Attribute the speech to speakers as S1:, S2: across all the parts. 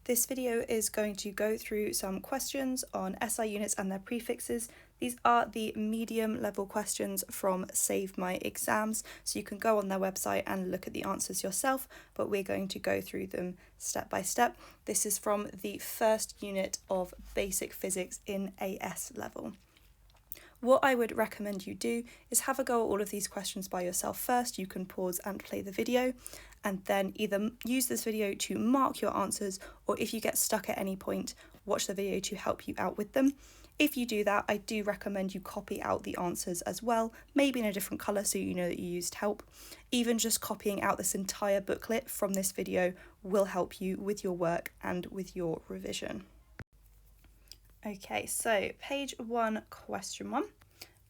S1: This video is going to go through some questions on SI units and their prefixes. These are the medium level questions from Save My Exams, so you can go on their website and look at the answers yourself, but we're going to go through them step by step. This is from the first unit of basic physics in AS level. What I would recommend you do is have a go at all of these questions by yourself first. You can pause and play the video and then either use this video to mark your answers, or if you get stuck at any point, watch the video to help you out with them. If you do that, I do recommend you copy out the answers as well, maybe in a different colour so you know that you used help. Even just copying out this entire booklet from this video will help you with your work and with your revision. Okay, so page 1, question 1.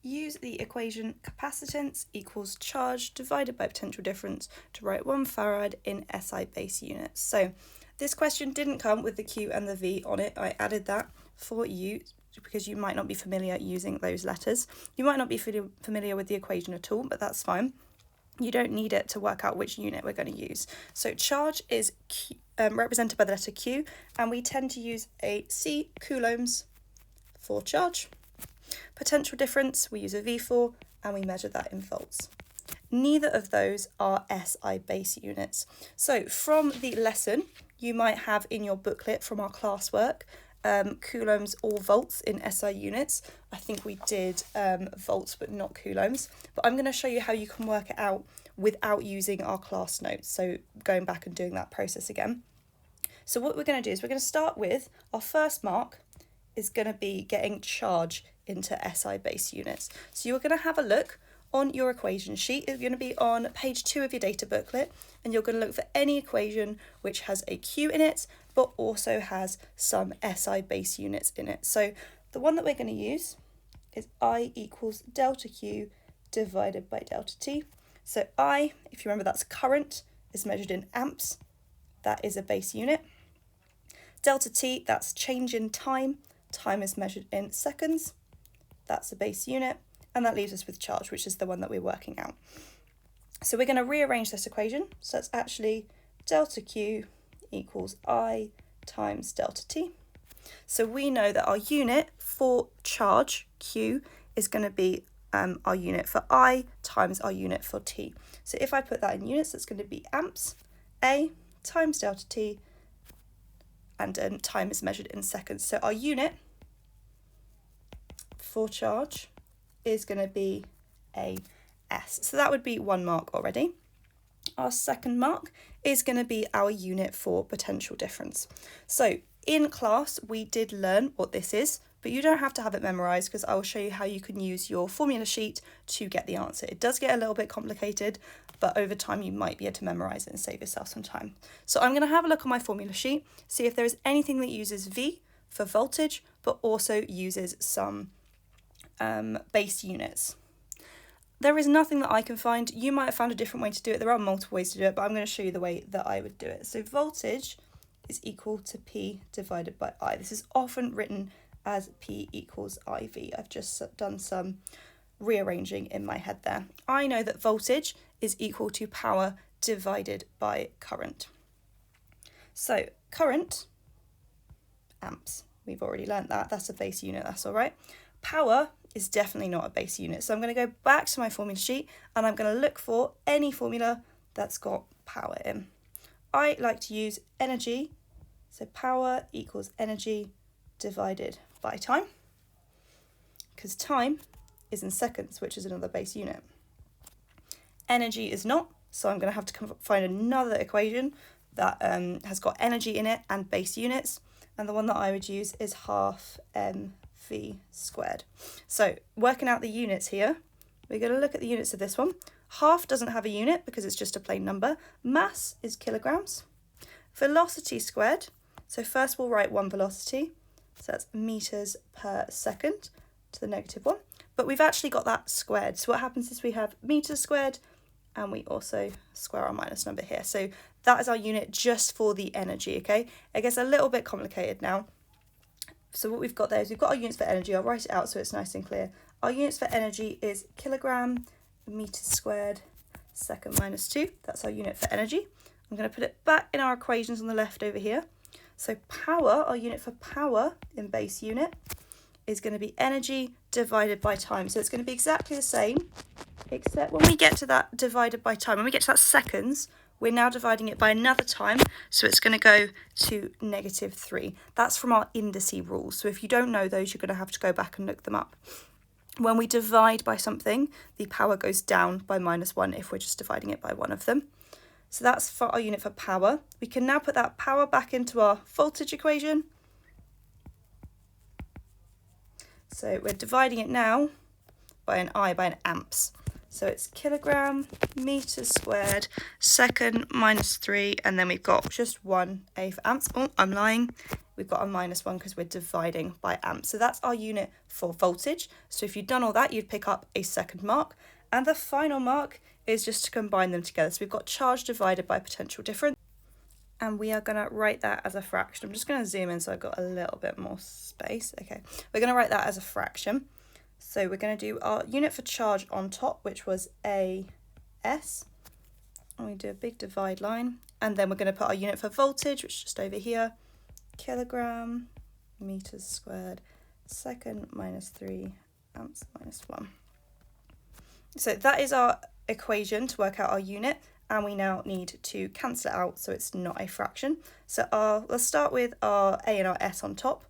S1: Use the equation capacitance equals charge divided by potential difference to write 1 farad in SI base units. So this question didn't come with the Q and the V on it. I added that for you because you might not be familiar using those letters. You might not be familiar with the equation at all, but that's fine. You don't need it to work out which unit we're going to use. So charge is represented by the letter Q, and we tend to use a C, coulombs, for charge. Potential difference we use a V for, and we measure that in volts. Neither of those are SI base units. So from the lesson, you might have in your booklet from our classwork, coulombs or volts in SI units. I think we did volts but not coulombs, but I'm going to show you how you can work it out without using our class notes, so going back and doing that process again. So what we're going to do is we're going to start with our first mark is going to be getting charge into SI base units. So you're going to have a look on your equation sheet. It's going to be on page 2 of your data booklet, and you're going to look for any equation which has a Q in it but also has some SI base units in it. So the one that we're going to use is I equals delta Q divided by delta T. So I, if you remember, that's current, is measured in amps. That is a base unit. Delta T, that's change in time. Time is measured in seconds. That's a base unit. And that leaves us with charge, which is the one that we're working out. So we're going to rearrange this equation. So it's actually delta Q equals I times delta T. So we know that our unit for charge, Q, is going to be our unit for I times our unit for T. So if I put that in units, it's going to be amps, A times delta T, and time is measured in seconds. So our unit for charge is going to be a S. So that would be 1 mark already. Our second mark is going to be our unit for potential difference. So in class, we did learn what this is, but you don't have to have it memorized because I will show you how you can use your formula sheet to get the answer. It does get a little bit complicated, but over time you might be able to memorize it and save yourself some time. So I'm going to have a look on my formula sheet, see if there is anything that uses V for voltage, but also uses some base units. There is nothing that I can find. You might have found a different way to do it. There are multiple ways to do it, but I'm going to show you the way that I would do it. So voltage is equal to P divided by I. This is often written as P equals IV. I've just done some rearranging in my head there. I know that voltage is equal to power divided by current. So current, amps. We've already learnt that. That's a base unit. That's all right. Power is definitely not a base unit. So I'm going to go back to my formula sheet and I'm going to look for any formula that's got power in. I like to use energy. So power equals energy divided by time, because time is in seconds, which is another base unit. Energy is not, so I'm going to have to find another equation that has got energy in it and base units, and the one that I would use is half mv squared. So working out the units here, we're going to look at the units of this one. Half doesn't have a unit because it's just a plain number. Mass is kilograms. Velocity squared, so first we'll write one velocity, so that's meters per second to the negative 1. But we've actually got that squared. So what happens is we have meters squared and we also square our minus number here. So that is our unit just for the energy, okay? It gets a little bit complicated now. So what we've got there is we've got our units for energy. I'll write it out so it's nice and clear. Our units for energy is kilogram meters squared second minus 2. That's our unit for energy. I'm going to put it back in our equations on the left over here. So power, our unit for power in base unit, is going to be energy divided by time. So it's going to be exactly the same, except when we get to that divided by time, when we get to that seconds, we're now dividing it by another time. So it's going to go to -3. That's from our indice rules. So if you don't know those, you're going to have to go back and look them up. When we divide by something, the power goes down by -1 if we're just dividing it by one of them. So that's for our unit for power. We can now put that power back into our voltage equation. So we're dividing it now by an amps. So it's kilogram meters squared second minus 3, and then we've got just 1A for amps. Oh, I'm lying. We've got a -1 because we're dividing by amps. So that's our unit for voltage. So if you'd done all that, you'd pick up a second mark. And the final mark is just to combine them together. So we've got charge divided by potential difference. And we are going to write that as a fraction. I'm just going to zoom in so I've got a little bit more space. Okay, we're going to write that as a fraction. So we're going to do our unit for charge on top, which was AS. And we do a big divide line. And then we're going to put our unit for voltage, which is just over here. Kilogram meters squared second minus 3 amps minus 1. So that is our equation to work out our unit. And we now need to cancel it out so it's not a fraction. So let's start with our A and our S on top.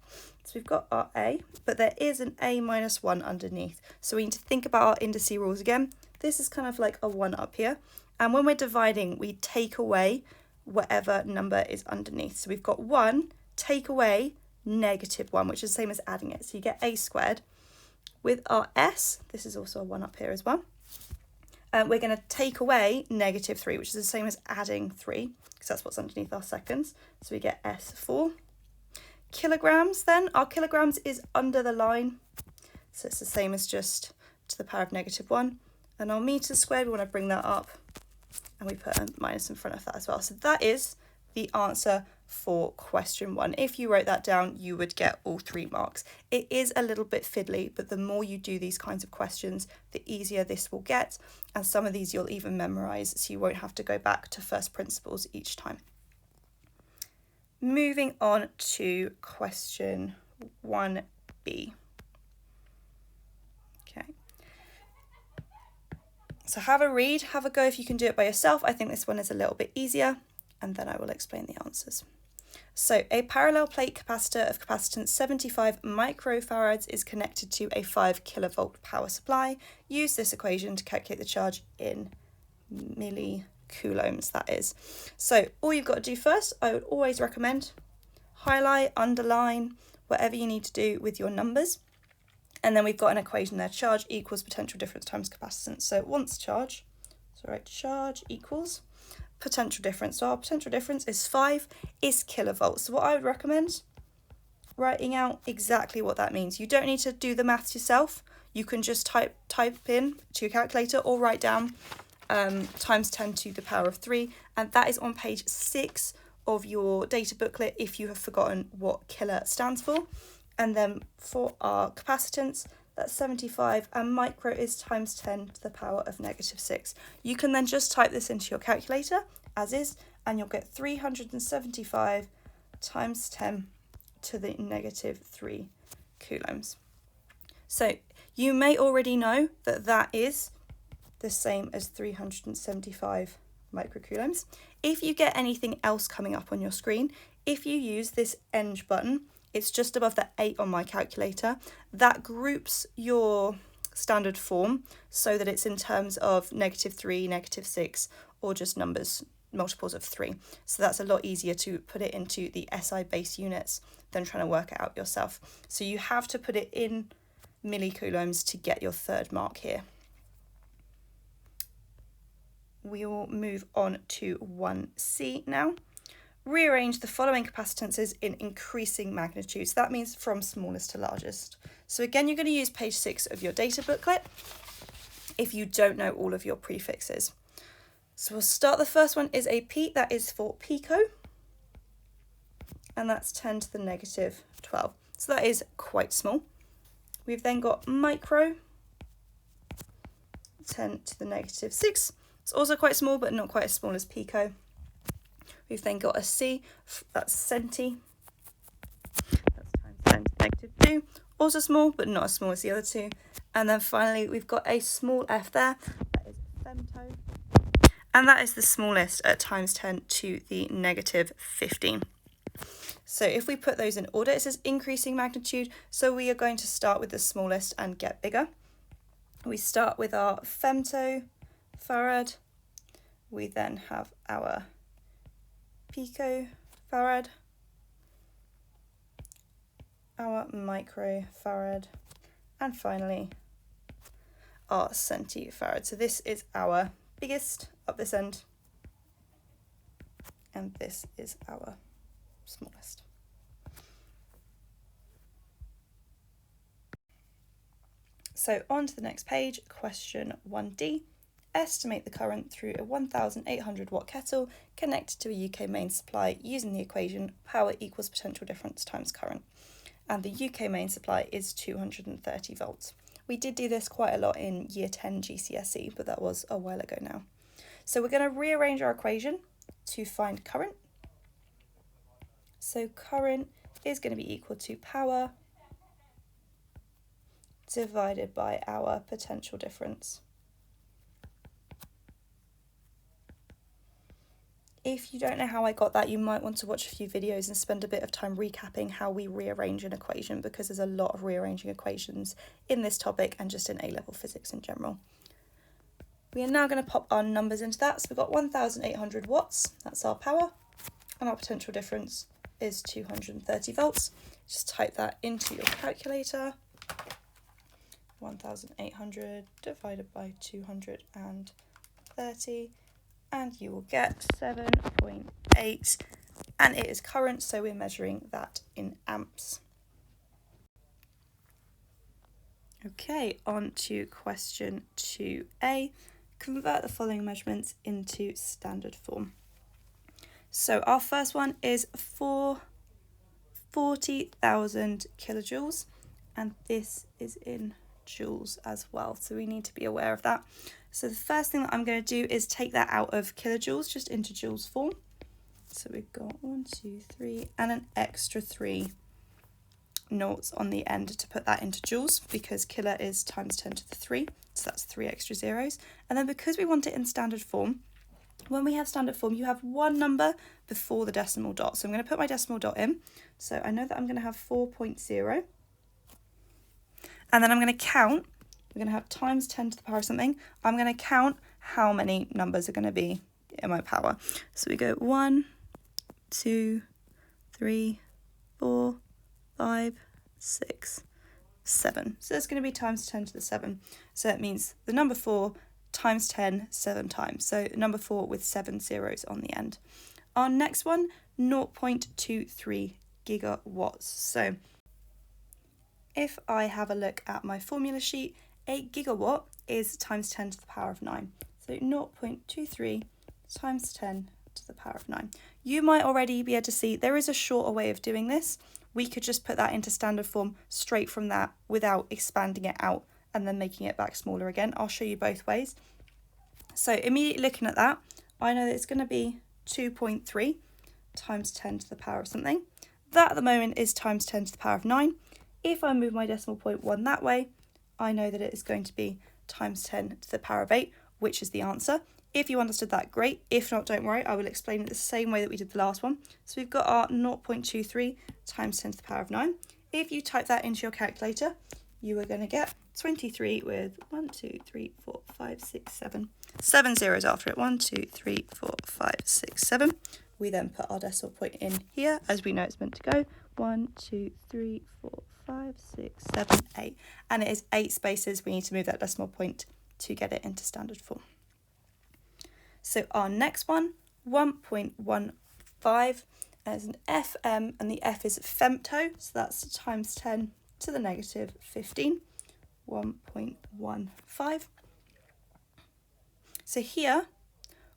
S1: So we've got our A, but there is an A minus 1 underneath. So we need to think about our indice rules again. This is kind of like a 1 up here. And when we're dividing, we take away whatever number is underneath. So we've got 1, take away -1, which is the same as adding it. So you get A squared. With our S, this is also a 1 up here as well. We're going to take away -3, which is the same as adding 3, because that's what's underneath our seconds. So we get S4. Kilograms then, our kilograms is under the line. So it's the same as just to the power of -1. And our meters squared, we want to bring that up. And we put a minus in front of that as well. So that is the answer for question 1. If you wrote that down, you would get all 3 marks. It is a little bit fiddly, but the more you do these kinds of questions, the easier this will get. And some of these you'll even memorize, so you won't have to go back to first principles each time. Moving on to question 1B. Okay. So have a read, have a go if you can do it by yourself. I think this one is a little bit easier, and then I will explain the answers. So a parallel plate capacitor of capacitance 75 microfarads is connected to a 5 kilovolt power supply. Use this equation to calculate the charge in millicoulombs, that is. So all you've got to do first, I would always recommend highlight, underline, whatever you need to do with your numbers. And then we've got an equation there, charge equals potential difference times capacitance. So once charge, so right, charge equals potential difference. So our potential difference is 5 is kilovolts. So what I would recommend, writing out exactly what that means. You don't need to do the maths yourself. You can just type in to your calculator or write down times 10 to the power of 3. And that is on page 6 of your data booklet if you have forgotten what kilo stands for. And then for our capacitance, that's 75, and micro is times 10 to the power of -6. You can then just type this into your calculator, as is, and you'll get 375 times 10 to the -3 coulombs. So you may already know that that is the same as 375 microcoulombs. If you get anything else coming up on your screen, if you use this eng button, it's just above the 8 on my calculator. That groups your standard form so that it's in terms of -3, -6, or just numbers, multiples of 3. So that's a lot easier to put it into the SI base units than trying to work it out yourself. So you have to put it in millicoulombs to get your 3rd mark here. We will move on to 1C now. Rearrange the following capacitances in increasing magnitude. So that means from smallest to largest. So again, you're going to use page 6 of your data booklet if you don't know all of your prefixes. So we'll start, the first one is a P, that is for pico, and that's 10 to the -12. So that is quite small. We've then got micro, 10 to the -6. It's also quite small, but not quite as small as pico. We've then got a C, that's centi, negative 2, also small, but not as small as the other two. And then finally, we've got a small f there, that is femto, and that is the smallest at times 10 to the negative 15. So if we put those in order, it says increasing magnitude, so we are going to start with the smallest and get bigger. We start with our femtofarad, we then have our picofarad, our microfarad, and finally our centifarad. So this is our biggest up this end, and this is our smallest. So on to the next page, question 1D. Estimate the current through a 1800 watt kettle connected to a UK main supply using the equation power equals potential difference times current. And the UK main supply is 230 volts. We did do this quite a lot in year 10 GCSE, but that was a while ago now. So we're going to rearrange our equation to find current. So current is going to be equal to power divided by our potential difference. If you don't know how I got that, you might want to watch a few videos and spend a bit of time recapping how we rearrange an equation, because there's a lot of rearranging equations in this topic and just in A-level physics in general. We are now going to pop our numbers into that. So we've got 1800 watts, that's our power, and our potential difference is 230 volts. Just type that into your calculator. 1800 divided by 230, and you will get 7.8, and it is current, so we're measuring that in amps. Okay, on to question 2A. Convert the following measurements into standard form. So our first one is for 40,000 kilojoules, and this is in joules as well, so we need to be aware of that. So the first thing that I'm going to do is take that out of kilojoules just into joules form. So we've got 1, 2, 3, and an extra 3 noughts on the end to put that into joules, because kilo is times 10 to the 3, so that's 3 extra zeros. And then because we want it in standard form, when we have standard form, you have one number before the decimal dot. So I'm going to put my decimal dot in. So I know that I'm going to have 4.0. And then I'm going to count. We're going to have times 10 to the power of something. I'm going to count how many numbers are going to be in my power. So we go 1, 2, 3, 4, 5, 6, 7. So it's going to be times 10 to the 7. So that means the number 4 times 10, 7 times. So number 4 with 7 zeros on the end. Our next one, 0.23 gigawatts. So if I have a look at my formula sheet, a gigawatt is times 10 to the power of 9. So 0.23 times 10 to the power of 9. You might already be able to see there is a shorter way of doing this. We could just put that into standard form straight from that without expanding it out and then making it back smaller again. I'll show you both ways. So immediately looking at that, I know that it's going to be 2.3 times 10 to the power of something. That at the moment is times 10 to the power of 9. If I move my decimal point 1 that way, I know that it is going to be times 10 to the power of 8, which is the answer. If you understood that, great. If not, don't worry, I will explain it the same way that we did the last one. So we've got our 0.23 times 10 to the power of 9. If you type that into your calculator, you are going to get 23 with 1, 2, 3, 4, 5, 6, 7. 7 zeros after it. 1, 2, 3, 4, 5, 6, 7. We then put our decimal point in here as we know it's meant to go. 1, 2, 3, 4, 5, 6, 7, 8. And it is 8 spaces. We need to move that decimal point to get it into standard form. So our next one, 1.15, is an FM, and the F is femto, so that's times 10 to the negative 15, 1.15. So here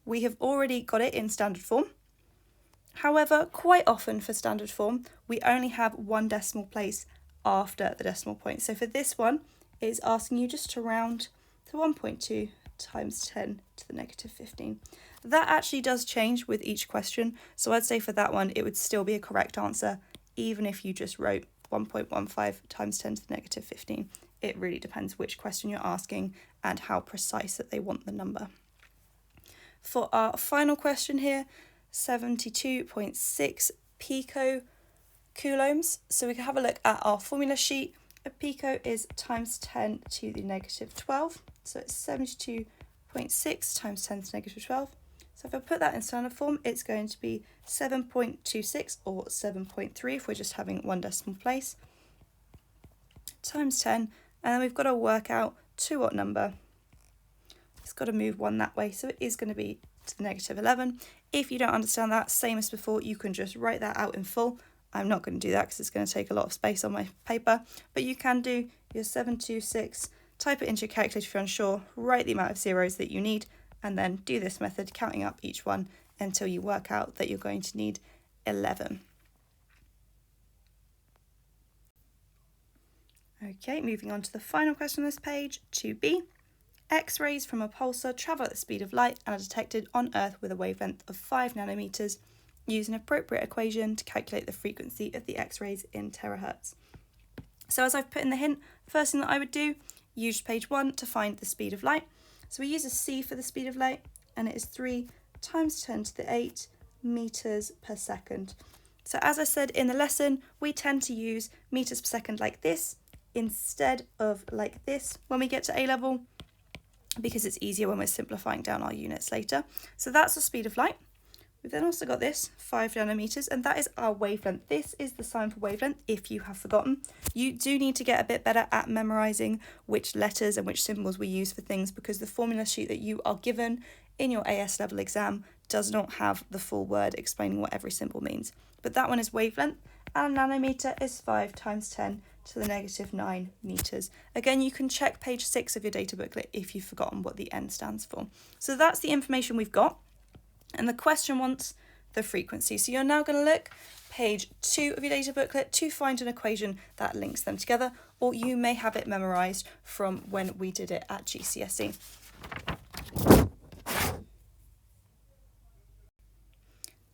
S1: we have already got it in standard form. However, quite often for standard form, we only have one decimal place after the decimal point. So for this one, it's asking you just to round to 1.2 times 10 to the negative 15. That actually does change with each question. So I'd say for that one, it would still be a correct answer, even if you just wrote 1.15 times 10 to the negative 15. It really depends which question you're asking and how precise that they want the number. For our final question here, 72.6 picocoulombs. So we can have a look at our formula sheet. A pico is times 10 to the negative 12. So it's 72.6 times 10 to the negative 12. So if I put that in standard form, it's going to be 7.26 or 7.3 if we're just having one decimal place, times 10. And then we've got to work out to what number. It's got to move one that way, so it is going to be to the negative 11. If you don't understand that, same as before, you can just write that out in full. I'm not going to do that because it's going to take a lot of space on my paper, but you can do your 726, type it into your calculator if you're unsure, write the amount of zeros that you need, and then do this method, counting up each one until you work out that you're going to need 11. Okay, moving on to the final question on this page, 2b. X-rays from a pulsar travel at the speed of light and are detected on Earth with a wavelength of 5 nanometers. Use an appropriate equation to calculate the frequency of the X-rays in terahertz. So as I've put in the hint, first thing that I would do, use page 1 to find the speed of light. So we use a c for the speed of light, and it is 3 times 10 to the 8 meters per second. So as I said in the lesson, we tend to use meters per second like this instead of like this when we get to A level, because it's easier when we're simplifying down our units later. So that's the speed of light. We've then also got this, 5 nanometers, and that is our wavelength. This is the sign for wavelength, if you have forgotten. You do need to get a bit better at memorizing which letters and which symbols we use for things, because the formula sheet that you are given in your AS level exam does not have the full word explaining what every symbol means. But that one is wavelength, and a nanometer is 5 times 10 to the negative 9 meters. Again, you can check page 6 of your data booklet if you've forgotten what the N stands for. So that's the information we've got. And the question wants the frequency. So you're now going to look page 2 of your data booklet to find an equation that links them together, or you may have it memorized from when we did it at GCSE.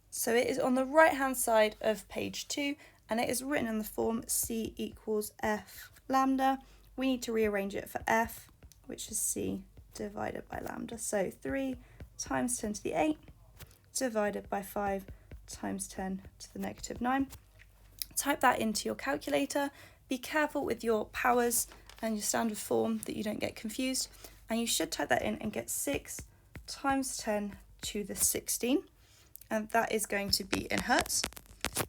S1: So it is on the right hand side of page 2, and it is written in the form C equals F lambda. We need to rearrange it for F, which is C divided by lambda. So 3 times 10 to the 8 divided by 5 times 10 to the negative 9. Type that into your calculator. Be careful with your powers and your standard form that you don't get confused. And you should type that in and get 6 times 10 to the 16. And that is going to be in hertz.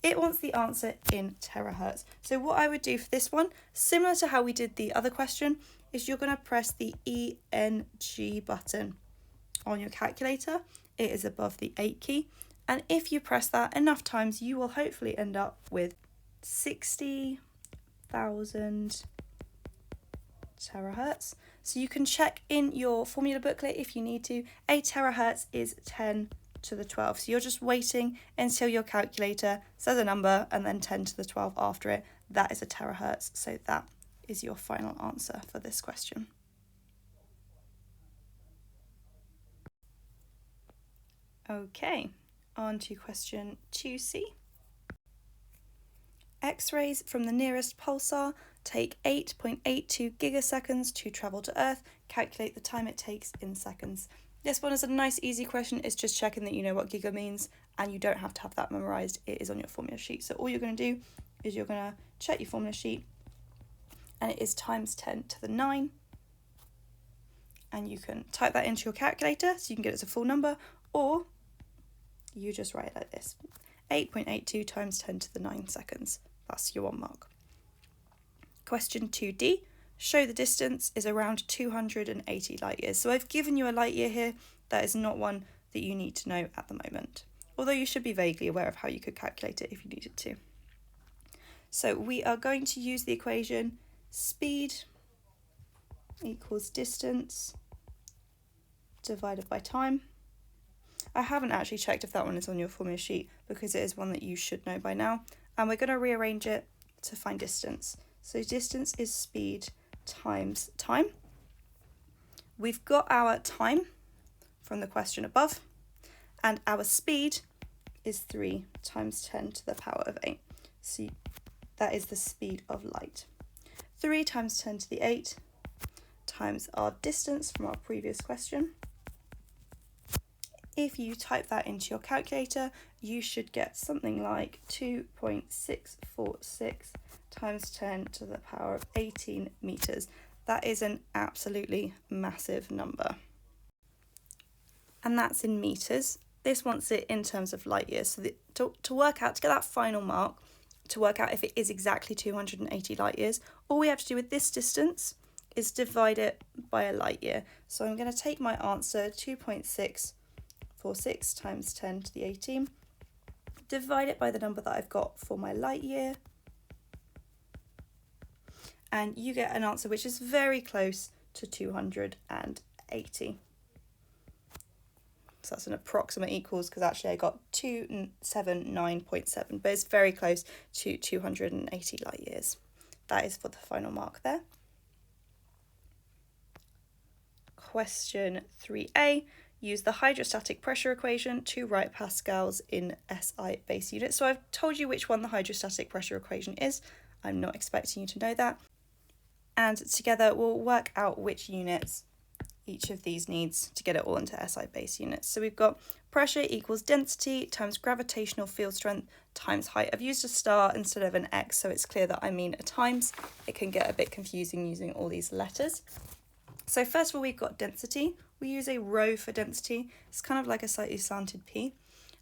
S1: It wants the answer in terahertz. So what I would do for this one, similar to how we did the other question, is you're going to press the ENG button on your calculator. It is above the 8 key. And if you press that enough times, you will hopefully end up with 60,000 terahertz. So you can check in your formula booklet if you need to. A terahertz is 10 to the 12. So you're just waiting until your calculator says a number and then 10 to the 12 after it. That is a terahertz. So that is your final answer for this question. Okay, on to question 2C. X-rays from the nearest pulsar take 8.82 gigaseconds to travel to Earth. Calculate the time it takes in seconds. This one is a nice easy question. It's just checking that you know what giga means, and you don't have to have that memorized. It is on your formula sheet. So all you're going to do is you're going to check your formula sheet, and it is times 10 to the 9. And you can type that into your calculator so you can get it as a full number, or you just write it like this. 8.82 times 10 to the 9 seconds. That's your 1 mark. Question 2D. Show the distance is around 280 light years. So I've given you a light year here. That is not one that you need to know at the moment, although you should be vaguely aware of how you could calculate it if you needed to. So we are going to use the equation speed equals distance divided by time. I haven't actually checked if that one is on your formula sheet because it is one that you should know by now. And we're going to rearrange it to find distance. So distance is speed times time. We've got our time from the question above, and our speed is 3 times 10 to the power of 8. So that is the speed of light. 3 times 10 to the 8 times our distance from our previous question. If you type that into your calculator, you should get something like 2.646 times 10 to the power of 18 meters. That is an absolutely massive number. And that's in meters. This wants it in terms of light years. So to work out, to get that final mark, to work out if it is exactly 280 light years, all we have to do with this distance is divide it by a light year. So I'm going to take my answer, 2.646 times 10 to the 18, divide it by the number that I've got for my light year, and you get an answer which is very close to 280. So that's an approximate equals, because actually I got 279.7, but it's very close to 280 light years. That is for the final mark there. Question 3a, use the hydrostatic pressure equation to write pascals in SI base units. So I've told you which one the hydrostatic pressure equation is. I'm not expecting you to know that. And together we'll work out which units each of these needs to get it all into SI base units. So we've got pressure equals density times gravitational field strength times height. I've used a star instead of an X, so it's clear that I mean a times. It can get a bit confusing using all these letters. So first of all, we've got density. We use a rho for density. It's kind of like a slightly slanted P.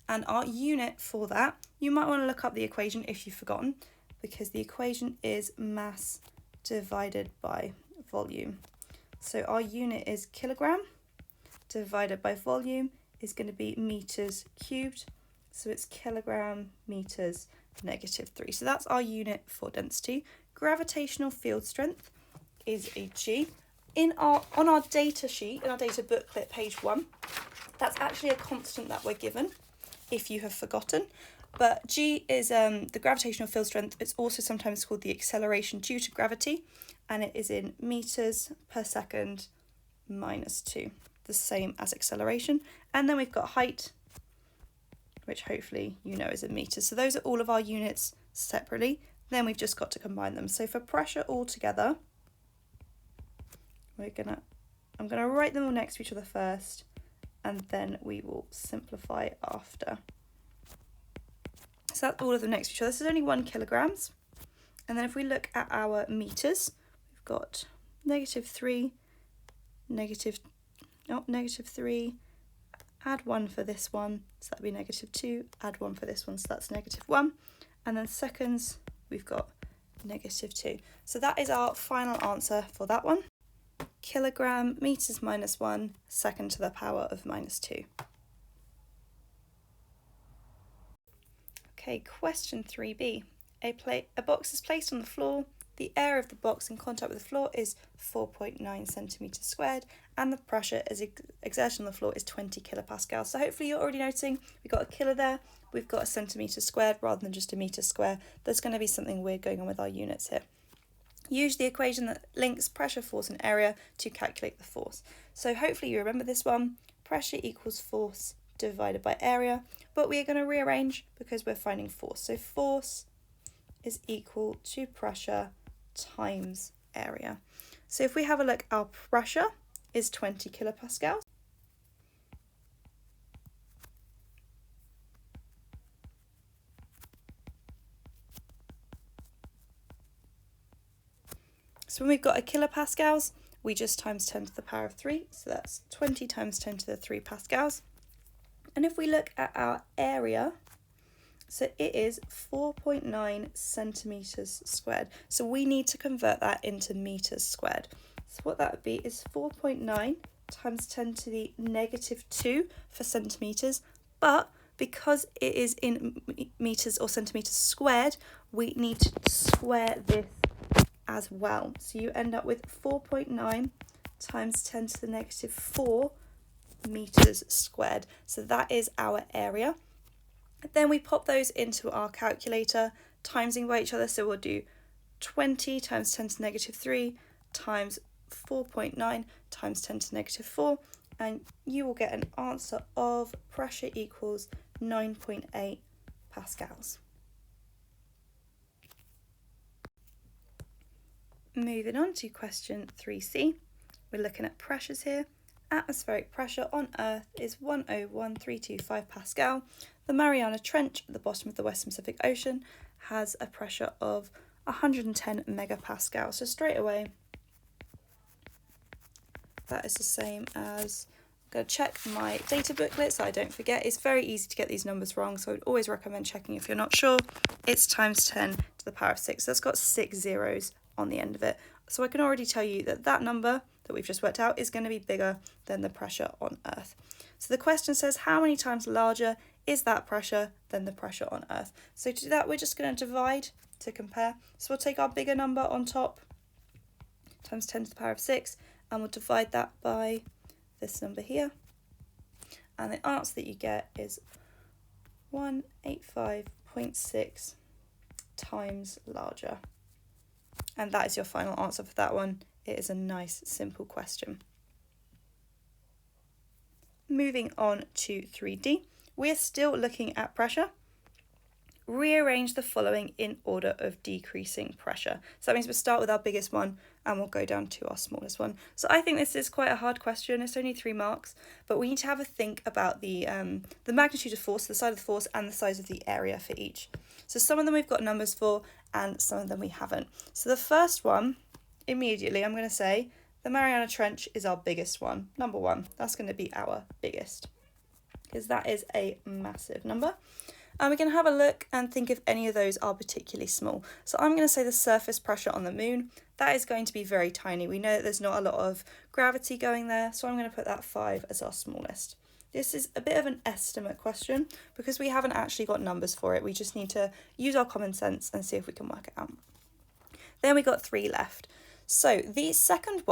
S1: And our unit for that, you might want to look up the equation if you've forgotten, because the equation is mass divided by volume. So our unit is kilogram divided by volume is going to be meters cubed. So it's kilogram meters -3. So that's our unit for density. Gravitational field strength is a G. On our data sheet, in our data booklet, page 1, that's actually a constant that we're given, if you have forgotten. But G is the gravitational field strength. It's also sometimes called the acceleration due to gravity, and it is in meters per second -2, the same as acceleration. And then we've got height, which hopefully you know is in meters. So those are all of our units separately. Then we've just got to combine them. So for pressure altogether, I'm gonna write them all next to each other first, and then we will simplify after. So that's all of them next to each other. This is only 1 kilograms. And then if we look at our meters, we've got -3, -3, add 1 for this one, so that'd be -2, add 1 for this one, so that's -1. And then seconds, we've got -2. So that is our final answer for that one. Kilogram meters -1, second to the power of -2. Okay, question 3b. A box is placed on the floor. The area of the box in contact with the floor is 4.9 centimeters squared, and the pressure exerted on the floor is 20 kilopascals. So hopefully you're already noticing we've got a kilo there, we've got a centimeter squared rather than just a meter square. There's going to be something weird going on with our units here. Use the equation that links pressure, force and area to calculate the force. So hopefully you remember this one. Pressure equals force divided by area, but we are going to rearrange because we're finding force. So force is equal to pressure times area. So if we have a look, our pressure is 20 kilopascals. So when we've got a kilopascals, we just times 10 to the power of 3, so that's 20 times 10 to the 3 pascals. And if we look at our area, so it is 4.9 centimeters squared. So we need to convert that into meters squared. So what that would be is 4.9 times 10 to the -2 for centimeters, but because it is in meters or centimeters squared, we need to square this as well. So you end up with 4.9 times 10 to the -4 meters squared. So that is our area. Then we pop those into our calculator, timesing by each other. So we'll do 20 times 10 to the -3 times 4.9 times 10 to the -4, and you will get an answer of pressure equals 9.8 pascals. Moving on to question 3C, we're looking at pressures here. Atmospheric pressure on Earth is 101,325 Pascal. The Mariana Trench at the bottom of the Western Pacific Ocean has a pressure of 110 megapascal. So straight away, that is the same as, I'm going to check my data booklet so I don't forget. It's very easy to get these numbers wrong, so I would always recommend checking if you're not sure. It's times 10 to the power of 6. So that's got 6 zeros on the end of it. So I can already tell you that that number that we've just worked out is going to be bigger than the pressure on Earth. So the question says, how many times larger is that pressure than the pressure on Earth? So to do that, we're just going to divide to compare. So we'll take our bigger number on top, times 10 to the power of 6, and we'll divide that by this number here. And the answer that you get is 185.6 times larger. And that is your final answer for that one. It is a nice, simple question. Moving on to 3D, we're still looking at pressure. Rearrange the following in order of decreasing pressure. So that means we'll start with our biggest one and we'll go down to our smallest one. So I think this is quite a hard question. It's only 3 marks, but we need to have a think about the magnitude of force, the side of the force, and the size of the area for each. So some of them we've got numbers for and some of them we haven't. So the first one, immediately I'm going to say the Mariana Trench is our biggest one, number 1. That's going to be our biggest because that is a massive number. And we can have a look and think if any of those are particularly small. So I'm going to say the surface pressure on the moon, that is going to be very tiny. We know that there's not a lot of gravity going there, so I'm going to put that 5 as our smallest. This is a bit of an estimate question because we haven't actually got numbers for it. We just need to use our common sense and see if we can work it out. Then we got 3 left. So the second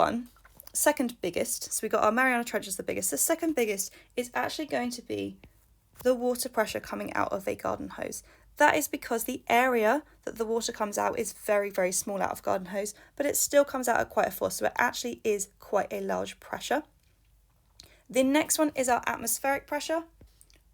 S1: biggest, so we got our Mariana Trench as the biggest. The second biggest is actually going to be the water pressure coming out of a garden hose. That is because the area that the water comes out is very, very small out of garden hose, but it still comes out at quite a force, so it actually is quite a large pressure. The next one is our atmospheric pressure,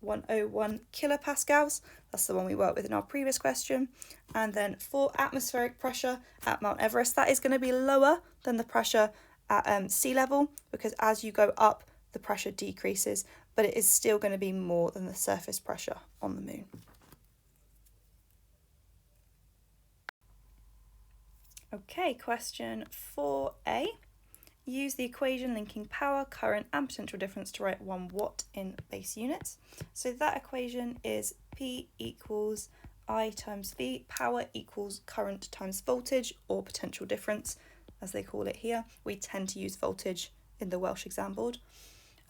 S1: 101 kilopascals. That's the one we worked with in our previous question. And then for atmospheric pressure at Mount Everest, that is going to be lower than the pressure at sea level because as you go up, the pressure decreases, but it is still going to be more than the surface pressure on the moon. Okay, question 4a. Use the equation linking power, current and potential difference to write 1 watt in base units. So that equation is P equals I times V, power equals current times voltage or potential difference as they call it here. We tend to use voltage in the Welsh exam board.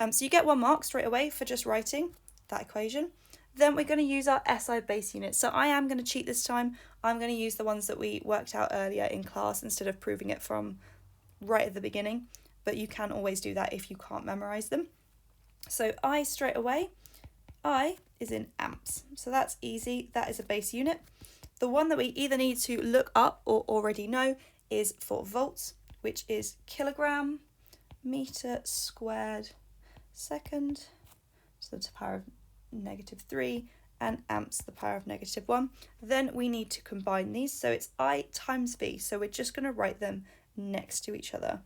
S1: So you get 1 mark straight away for just writing that equation. Then we're going to use our SI base units. So I am going to cheat this time. I'm going to use the ones that we worked out earlier in class instead of proving it from right at the beginning. But you can always do that if you can't memorise them. So I straight away, I is in amps. So that's easy. That is a base unit. The one that we either need to look up or already know is for volts, which is kilogram meter squared second to the power of -3 and amps to the power of -1. Then we need to combine these, so it's I times V, so we're just going to write them next to each other.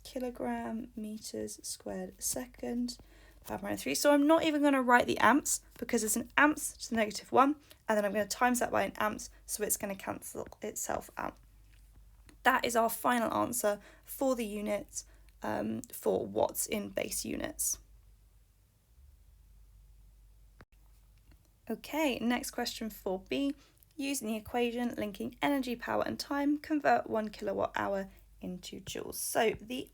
S1: Kilogram meters squared second power of -3. So I'm not even going to write the amps because it's an amps to the -1 and then I'm going to times that by an amps, so it's going to cancel itself out. That is our final answer for the unit for watts in base units. Okay, next question 4b. Using the equation linking energy, power and time, convert 1 kilowatt hour into joules. So the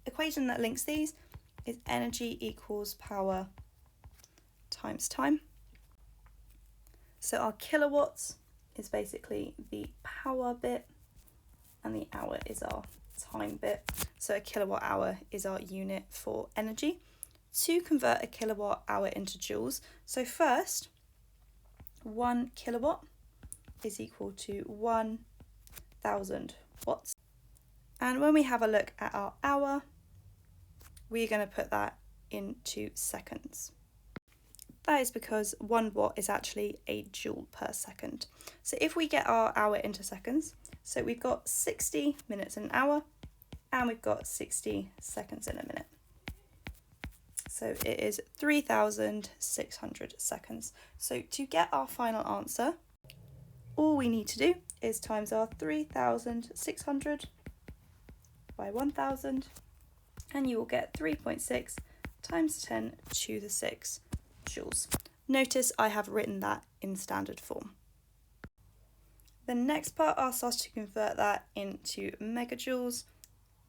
S1: equation that links these is energy equals power times time. So our kilowatts is basically the power bit and the hour is our time bit. So a kilowatt hour is our unit for energy. To convert a kilowatt hour into joules, so first 1 kilowatt is equal to 1,000 watts. And when we have a look at our hour, we're going to put that into seconds. That is because 1 watt is actually a joule per second. So if we get our hour into seconds, so we've got 60 minutes in an hour, and we've got 60 seconds in a minute. So it is 3,600 seconds. So to get our final answer, all we need to do is times our 3,600 by 1,000, and you will get 3.6 times 10 to the 6 joules. Notice I have written that in standard form. The next part asks us to convert that into megajoules.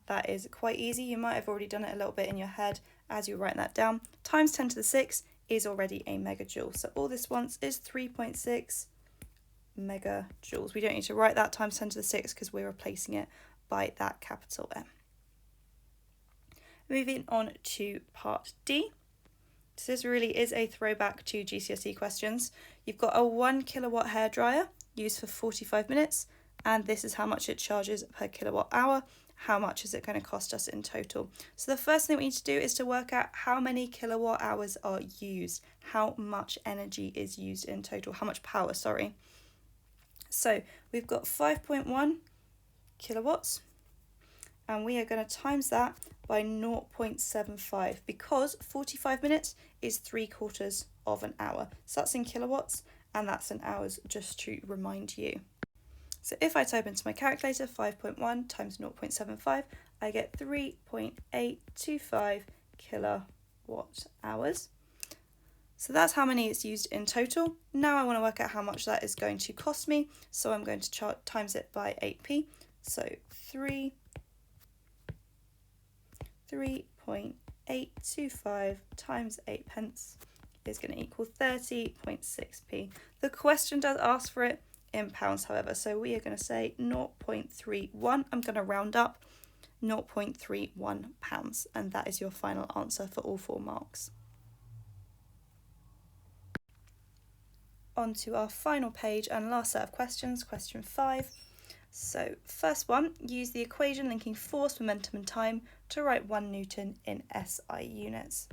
S1: That is quite easy. You might have already done it a little bit in your head as you write that down. Times 10 to the 6 is already a megajoule. So all this wants is 3.6 megajoules. We don't need to write that times 10 to the 6 because we're replacing it by that capital M. Moving on to part D. So this really is a throwback to GCSE questions. You've got a 1 kilowatt hairdryer used for 45 minutes, and this is how much it charges per kilowatt hour. How much is it going to cost us in total? So the first thing we need to do is to work out how many kilowatt hours are used, how much energy is used in total, how much power, sorry. So we've got 5.1 kilowatts, and we are going to times that by 0.75 because 45 minutes is 3/4 of an hour. So that's in kilowatts and that's in hours, just to remind you. So if I type into my calculator 5.1 times 0.75, I get 3.825 kilowatt hours. So that's how many it's used in total. Now I want to work out how much that is going to cost me. So I'm going to times it by 8p. So 3.825 times 8 pence is going to equal 30.6p. The question does ask for it in pounds, however, so we are going to say 0.31. I'm going to round up 0.31 pounds, and that is your final answer for all 4 marks. On to our final page and last set of questions, question 5. So first one, use the equation linking force, momentum and time to write 1 Newton in SI units.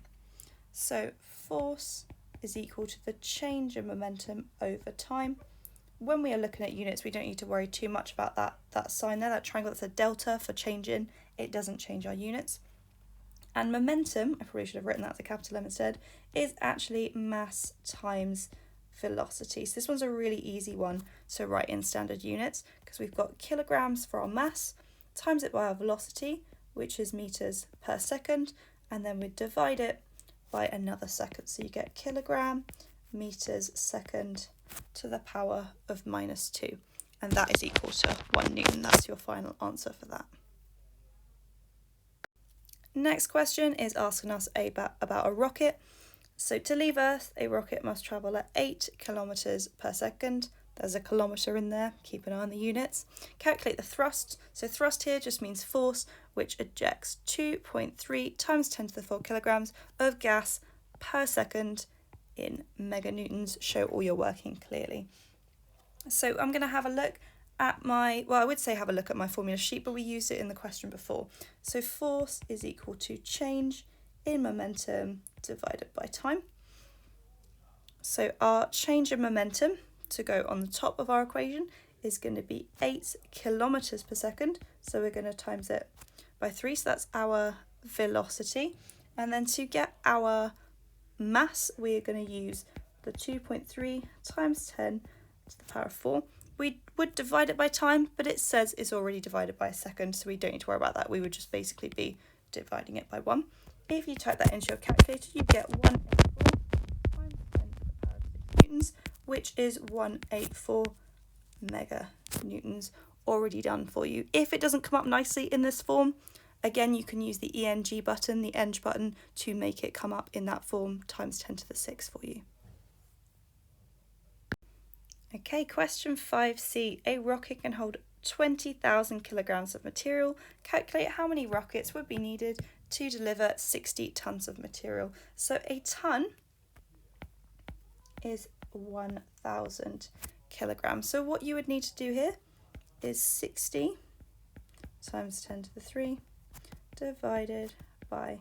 S1: So force is equal to the change in momentum over time. When we are looking at units, we don't need to worry too much about that sign there, that triangle, that's a delta for change in. It doesn't change our units. And momentum, I probably should have written that as a capital M instead, is actually mass times velocity. So this one's a really easy one to write in standard units because we've got kilograms for our mass, times it by our velocity, which is meters per second, and then we divide it by another second. So you get kilogram meters second to the power of -2, and that is equal to 1 Newton. That's your final answer for that. Next question is asking us about a rocket. So to leave Earth, a rocket must travel at 8 kilometers per second. There's a kilometer in there, keep an eye on the units. Calculate the thrust. So thrust here just means force, which ejects 2.3 times 10 to the 4 kilograms of gas per second in meganewtons. Show all your working clearly. So I'm going to have a look at my formula sheet, but we used it in the question before. So force is equal to change in momentum divided by time. So our change in momentum to go on the top of our equation is going to be 8 kilometers per second. So we're going to times it by 3. So that's our velocity. And then to get our mass, we're going to use the 2.3 times 10 to the power of 4. We would divide it by time, but it says it's already divided by a second, so we don't need to worry about that. We would just basically be dividing it by 1. If you type that into your calculator, you get 184 times 10 to the power of 6 newtons, which is 184 meganewtons, already done for you. If it doesn't come up nicely in this form, again, you can use the ENG button, the ENG button, to make it come up in that form, times 10 to the 6 for you. Okay, question 5C. A rocket can hold 20,000 kilograms of material. Calculate how many rockets would be needed to deliver 60 tons of material. So a ton is 1,000 kilograms. So what you would need to do here is 60 times 10 to the 3 divided by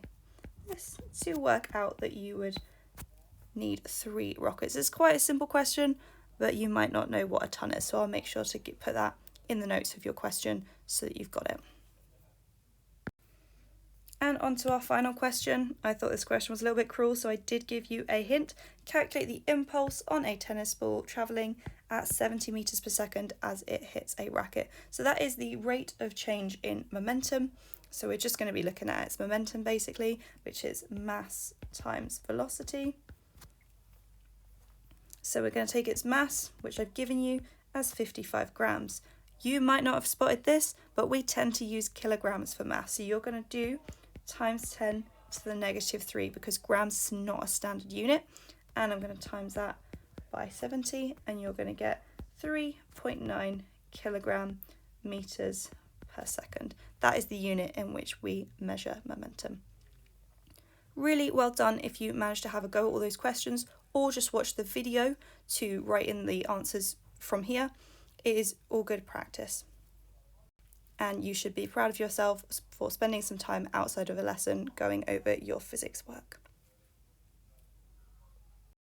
S1: this to work out that you would need 3 rockets. It's quite a simple question, but you might not know what a ton is, so I'll make sure to put that in the notes of your question so that you've got it. And on to our final question. I thought this question was a little bit cruel, so I did give you a hint. Calculate the impulse on a tennis ball travelling at 70 meters per second as it hits a racket. So that is the rate of change in momentum. So we're just going to be looking at its momentum basically, which is mass times velocity. So we're going to take its mass, which I've given you, as 55 grams. You might not have spotted this, but we tend to use kilograms for mass. So you're going to do times 10 to the negative 3 because grams is not a standard unit. And I'm going to times that by 70 and you're going to get 3.9 kilogram meters per second. That is the unit in which we measure momentum. Really well done if you managed to have a go at all those questions or just watch the video to write in the answers from here. It is all good practice. And you should be proud of yourself for spending some time outside of a lesson going over your physics work.